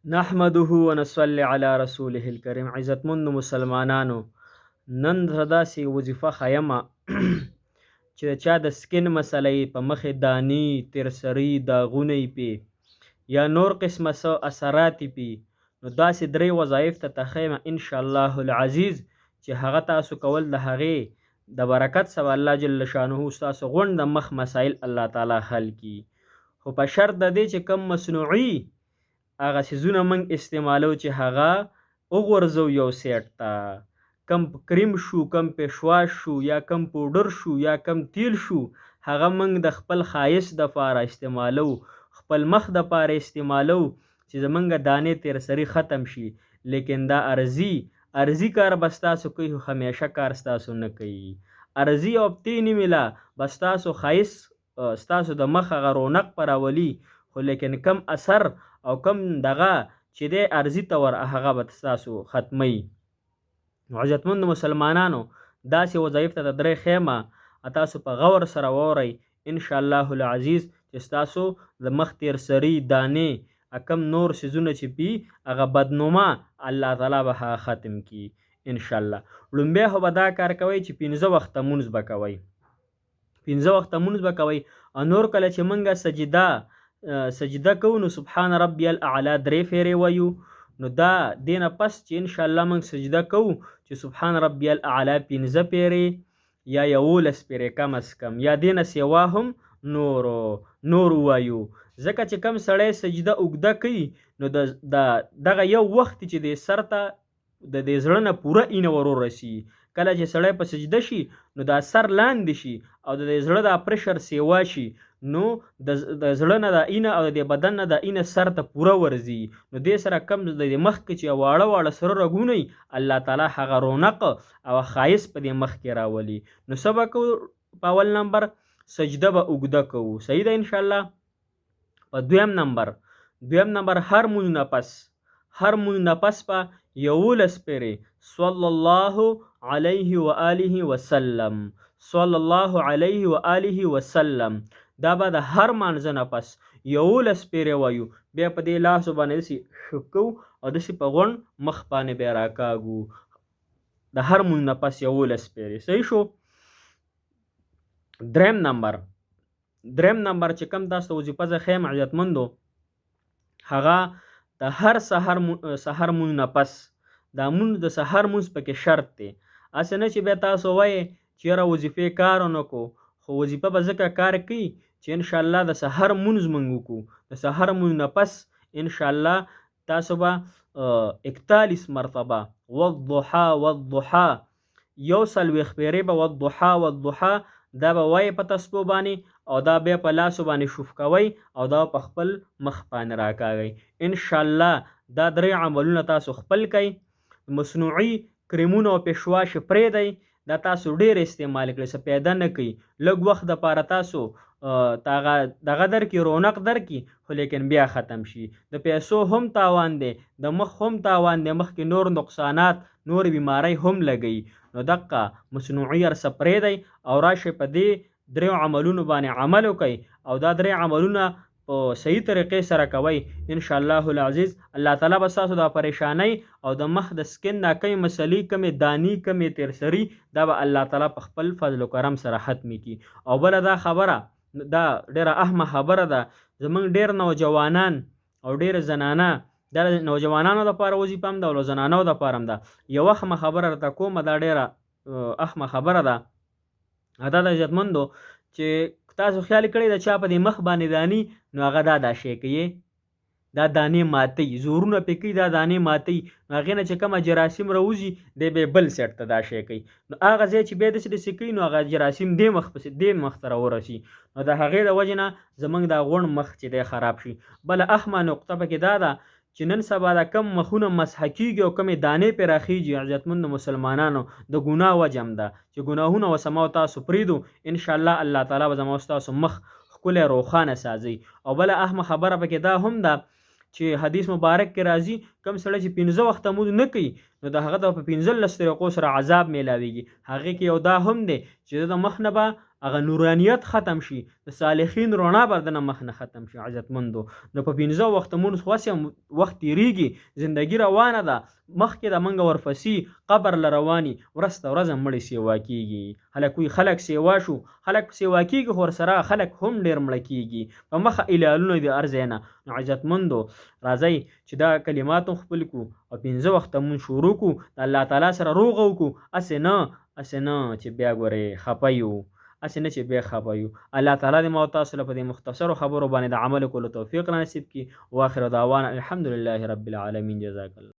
نحمده ونصلي علی رسوله الکریم. عزتمند مسلمانانو، نن داسې وظیفه ښیمه چې د چا د سکین مسئله په مخې دانی تیرسري داغونه پې یا نور قسمه څه اثرات پې، نو داسې درې وظایف ته تخیمه انشاءالله العزیز چې هغه تاسو کول د هغې د برکت سبا الله جل شانه ستاسو غونډ د مخ مسایل الله تعالی حل کی. خو په شرط د دې چې کم مصنوعي هغه څیزونه موږ استعمالو چې هغه وغورځو یو سیټ ته، کم کریم شو، کم پېشواش شو، یا کم پوډر شو، یا کم تیل شو، هغه موږ د خپل ښایست دپاره استعمالو، خپل مخ دپاره استعمالو چې زمونږ دانې تیرسري ختم شي. لیکن دا ارزي کار به ستاسو کوي، خو همیشه کار ستاسو نه کوي. ارزي او تینی ملا به ستاسو ښایست ستاسو د مخ هغه رونق په راولي، خو لیکن کم اثر او کم دغه چې دی ارزي ته هغه به ستاسو ختمی. عزتمند مسلمانانو، داسې وظایف ته د درې خیمه تاسو په غور سره واورئ انشاءالله العزیز چې ستاسو د مخ تیرسري دانې کم نور څیزونه چې پي هغه بدنما الله تعالی به هغه ختم کی انشاءالله. لومبی خو به دا کار کوئ چې 15 وخته مونځ به کوئ، 15 وخته مونځ به کوئ. او نور کله چې مونږه سجده کوو نو سبحان ربی الاعلی 3 فیرې وایو. نو دا دینه پس چې انشاءالله موږ سجده کوو چې سبحان ربی الاعلی 15 پیرې یا 11 پیرې کم از کم، یا دینه سیوا هم نور وایو. ځکه چې کم سړی سجده اوږده کوي نو دغه یو وخت چې د سر ته د دې زړه نه پوره اینه ورورسي. کله چې سړی په سجده شي نو دا سر لاندې شي او د زړه دا پرشر سیوا شي، نو د زړه نه دا اینه او د بدن نه دا اینه سر ته پوره ورځي. نو دې سره کم د مخ کې چې واړه واړه سره رګونه الله تعالی هغه رونق او ښایست په دې مخ کې راولي. نو څه به کوو؟ په اول نمبر سجده به اوږده کوو، صحیح ده انشاءالله. په دویم نمبر هر مونځ نه پس په 11 پیرې صلی الله علیه و آله وسلم، صلی الله علیه و آله وسلم، دا به د هر مانځه نه پس 11 پیرې وایو. بیا په دې لاسو باندې داسې شکو او داسې په غونډ مخ باندې بیا راکاږو، د هر مونځ نه پس 11 پیرې. صحیح شو. دریم نمبر چې کم تاسو ته وظیفه زه ښیم عزتمندو، هغه د هر سحر مونځ نه پس دا مونځ د سحر مونځ پکې شرط دی. هسې نه چې بیا تاسو وایئ چې یاره وظیفې کار ونه کو، خو وظیفه به ځکه کار کوي چې انشاءالله د سحر مونځ موږ وکړو. د سحر مونځ نه پس انشاءالله تاسو به 41 مرتبه والضحا 41 پیرې به والضحا دا به وایي په تسبو باندې، او دا بیا په لاسو باندې شوف کوئ او دا په خپل مخ باندې راکاږئ. انشاءالله دا 3 عملونه تاسو خپل کوئ. مصنوعي کریمونه او پېشواش پرېږدئ، دا تاسو ډېر استعمال کړئ، څه پیدا نه کوي. لږ وخت دپاره تاسو دغه درکړي، رونق درکړي، خو لیکن بیا ختم شي. د پیسو هم تاوان دی، د مخ هم تاوان دی، مخکې نور نقصانات نور بیماری هم لګوي. نو دقه مصنوعي ارڅه پرېږدئ او راشئ په دې 3 عملونو باندې عمل وکئ، او دا 3 عملونه په صحیح طریقې سره کوئ انشاءالله العزیز. الله تعالی به ستاسو دا پریشانی او د مخ د سکن دا کمې مسلې، کمې دانی، کمې تیرسري، دا به الله تعالی په خپل فضل و کرم سره ختمي کی. او بله دا خبره، دا ډېره اهمه خبره ده، زمونږ ډېر نوجوانان او ډېر زنانه، دا د نوجوانانو دپاره وظیفه هم ده او زنانو دپاره هم ده. یوه اهمه خبره درته کومه، دا ډېره اهمه خبره ده. دا د عزتمندو چې تاسو خیال کړئ د چا په دې مخ باندې دانی، نو هغه دا شی کوي، دا دانې ماتوي، زورونه پې کوي، دا دانې ماتوي. نو هغې نه چې کومه جراثیم راوځي دی بیا بل سیټ ته دا شی کوي. نو هغه ځای چې بیا داسې کوي نو هغه جراثیم دې مخ ته راورسي، نو د هغې د وجې نه زموږ دا غوڼ مخ چې دی خراب شي. بله اهمه نقطه پکې دا ده چې نن سبا دا کم مخونه مسح کېږي او کمې دانې پرې راخیږي عزتمندو مسلمانانو، د ګناه وجه هم ده چې ګناهونه وسمو تاسو پرېږدو انشاءالله الله تعالی به زما ستاسو مخ ښکلی روښانه سازي. او بله اهمه خبره پکې دا هم ده چې حدیث مبارک کې راځي کم سړی چې 15 وخته مونځ نه کوي نو د هغه ته په 15 طریقو سره عذاب میلاویږي. هغې کې یو دا هم دی چې د مخ نه به هغه نورانیت ختم شي، د صالحین رڼا به د نه مخ نه ختم شي. عزتمندو د په 15 وخته مونځ خو هسې وخت تېرېږي، زندګي روانه ده، مخکې د منګه ورپسې قبر له رواني، ورځ ته ورځ مړی سیوا کېږي. هلک وایي خلک سیوا شو، خلک سیوا کېږي خو ورسره خلک هم ډېر مړه کېږي، په مخه ایلالونه دي هر ځای نه. نو عزتمندو راځئ چې دا کلمات هم خپل کړو او 15 وخته مونځ شروع کړو، د الله تعالی سره روغه وکړو. هسې نه چې بیا ګورې خفه یو، هسې نه چې بیا خفه یو. الله تعالی دې ما او تاسو له په دې مختصرو خبرو باندې د عمل کولو توفیق را نصیب کړي. واخر دعوانا الحمدلله رب العالمین. جزاک الله.